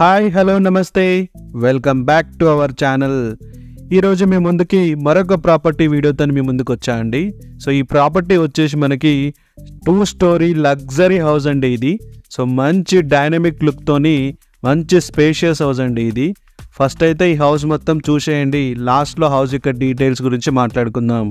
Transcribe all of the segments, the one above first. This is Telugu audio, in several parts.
హాయ్ హలో నమస్తే welcome back to our channel. ఈరోజు మీ ముందుకి మరొక ప్రాపర్టీ వీడియోతో మీ ముందుకు వచ్చా అండి. సో ఈ ప్రాపర్టీ వచ్చేసి మనకి 2 స్టోరీ లగ్జరీ హౌస్ అండి ఇది. సో మంచి డైనమిక్ లుక్తోని మంచి స్పేషియస్ హౌస్ అండి ఇది. ఫస్ట్ అయితే ఈ హౌస్ మొత్తం చూసేయండి, లాస్ట్లో హౌస్ యొక్క డీటెయిల్స్ గురించి మాట్లాడుకుందాం.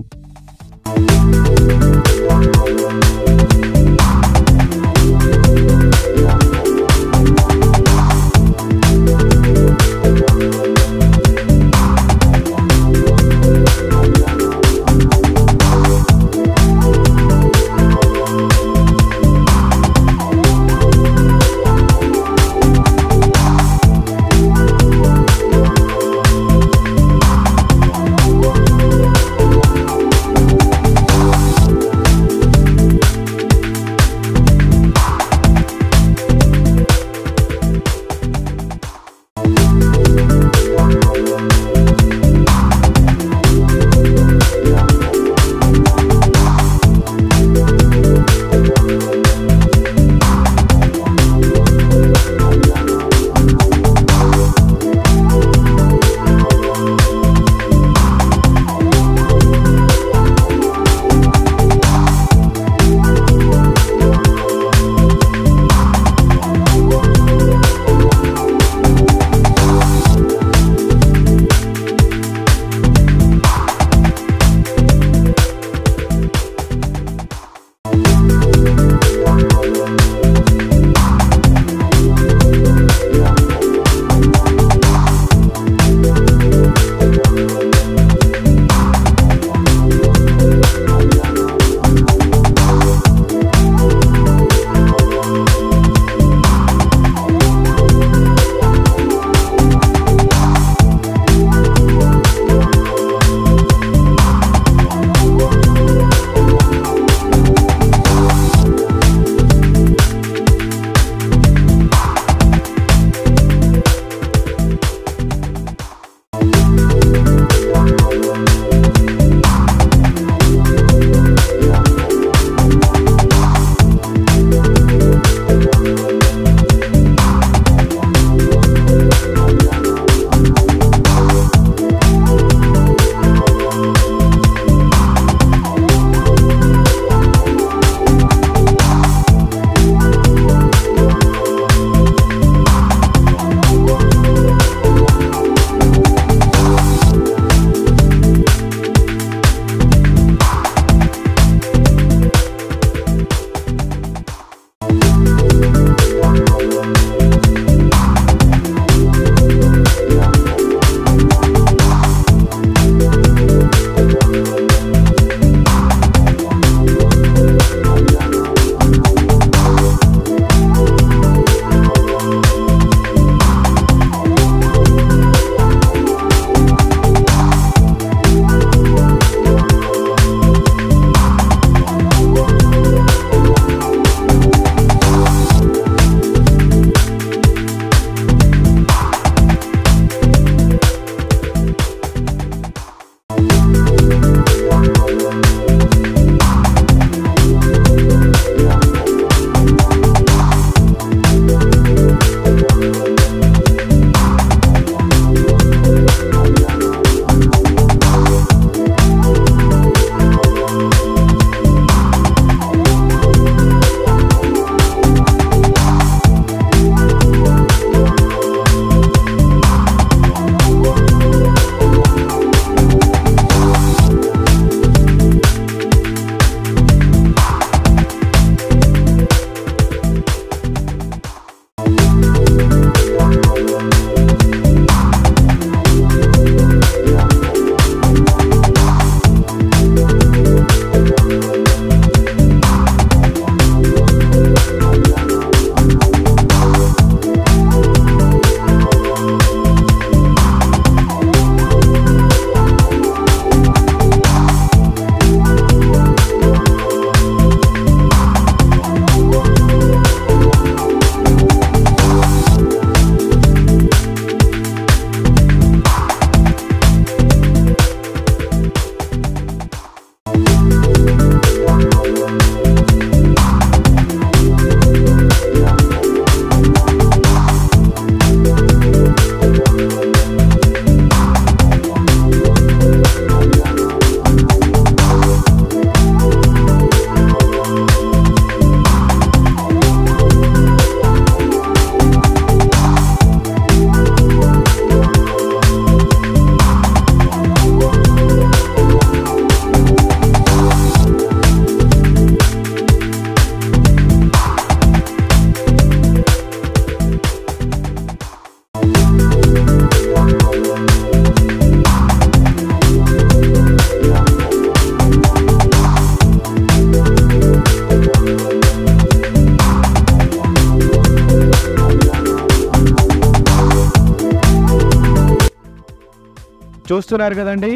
చూస్తున్నారు కదండి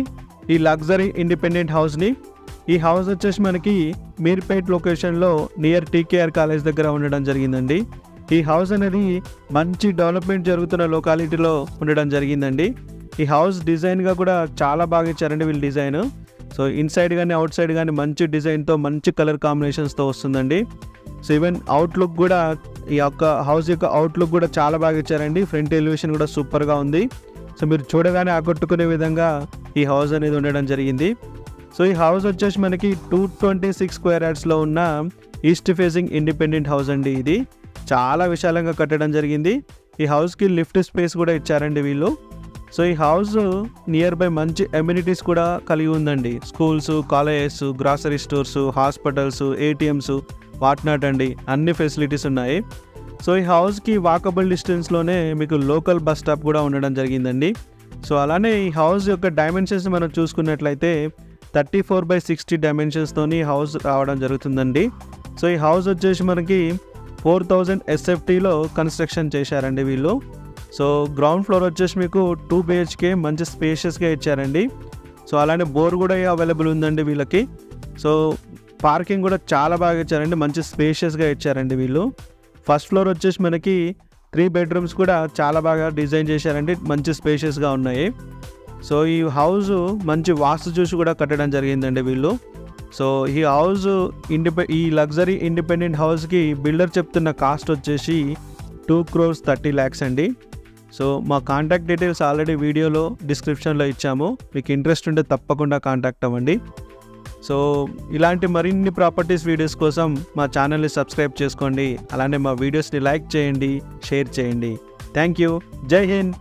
ఈ లగ్జరీ ఇండిపెండెంట్ హౌస్ని. ఈ హౌస్ వచ్చేసి మనకి మీర్పేట్ లొకేషన్లో నియర్ టీకేఆర్ కాలేజ్ దగ్గర ఉండడం జరిగిందండి. ఈ హౌస్ అనేది మంచి డెవలప్మెంట్ జరుగుతున్న లొకాలిటీలో ఉండడం జరిగిందండి. ఈ హౌస్ డిజైన్గా కూడా చాలా బాగా ఇచ్చారండి వీళ్ళు డిజైన్. సో ఇన్సైడ్ కానీ అవుట్ సైడ్ కానీ మంచి డిజైన్తో మంచి కలర్ కాంబినేషన్స్తో వస్తుందండి. సో ఈవెన్ అవుట్లుక్ కూడా ఈ యొక్క హౌస్ యొక్క అవుట్లుక్ కూడా చాలా బాగా ఇచ్చారండి. ఫ్రంట్ ఎలివేషన్ కూడా సూపర్గా ఉంది. సో మీరు చూడగానే ఆకట్టుకునే విధంగా ఈ హౌస్ అనేది ఉండడం జరిగింది. సో ఈ హౌస్ వచ్చేసి మనకి 226 స్క్వేర్ యార్డ్స్లో ఉన్న ఈస్ట్ ఫేసింగ్ ఇండిపెండెంట్ హౌస్ అండి. ఇది చాలా విశాలంగా కట్టడం జరిగింది. ఈ హౌస్కి లిఫ్ట్ స్పేస్ కూడా ఇచ్చారండి వీళ్ళు. సో ఈ హౌస్ నియర్ బై మంచి అమ్యూనిటీస్ కూడా కలిగి ఉందండి. Schools, colleges, grocery stores, hospitals, ATMs, whatnot అండి, అన్ని ఫెసిలిటీస్ ఉన్నాయి. సో ఈ హౌస్కి వాకబుల్ డిస్టెన్స్లోనే మీకు లోకల్ బస్ స్టాప్ కూడా ఉండడం జరిగిందండి. సో అలానే ఈ హౌస్ యొక్క డైమెన్షన్స్ మనం చూసుకున్నట్లయితే 34/60 డైమెన్షన్స్తోని హౌస్ రావడం జరుగుతుందండి. సో ఈ హౌస్ వచ్చేసి మనకి 4000 SFTలో కన్స్ట్రక్షన్ చేశారండి వీళ్ళు. సో గ్రౌండ్ ఫ్లోర్ వచ్చేసి మీకు 2 BHK మంచి స్పేషియస్గా ఇచ్చారండి. సో అలానే బోర్ కూడా అవైలబుల్ ఉందండి వీళ్ళకి. సో పార్కింగ్ కూడా చాలా బాగా ఇచ్చారండి, మంచి స్పేషియస్గా ఇచ్చారండి వీళ్ళు. ఫస్ట్ ఫ్లోర్ వచ్చేసి మనకి 3 బెడ్రూమ్స్ కూడా చాలా బాగా డిజైన్ చేశారండి, మంచి స్పేషియస్గా ఉన్నాయి. సో ఈ హౌస్ మంచి వాస్తు చూసి కూడా కట్టడం జరిగిందండి వీళ్ళు. సో ఈ హౌస్ ఈ లగ్జరీ ఇండిపెండెంట్ హౌస్కి బిల్డర్ చెప్తున్న కాస్ట్ వచ్చేసి 2,30,00,000 అండి. సో మా కాంటాక్ట్ డీటెయిల్స్ ఆల్రెడీ వీడియోలో డిస్క్రిప్షన్లో ఇచ్చాము. మీకు ఇంట్రెస్ట్ ఉంటే తప్పకుండా కాంటాక్ట్ అవ్వండి. సో ఇలాంటి మరిన్ని ప్రాపర్టీస్ వీడియోస్ కోసం మా ఛానల్ని సబ్స్క్రైబ్ చేసుకోండి. అలానే మా వీడియోస్ని లైక్ చేయండి, షేర్ చేయండి. Thank you. జై హింద్.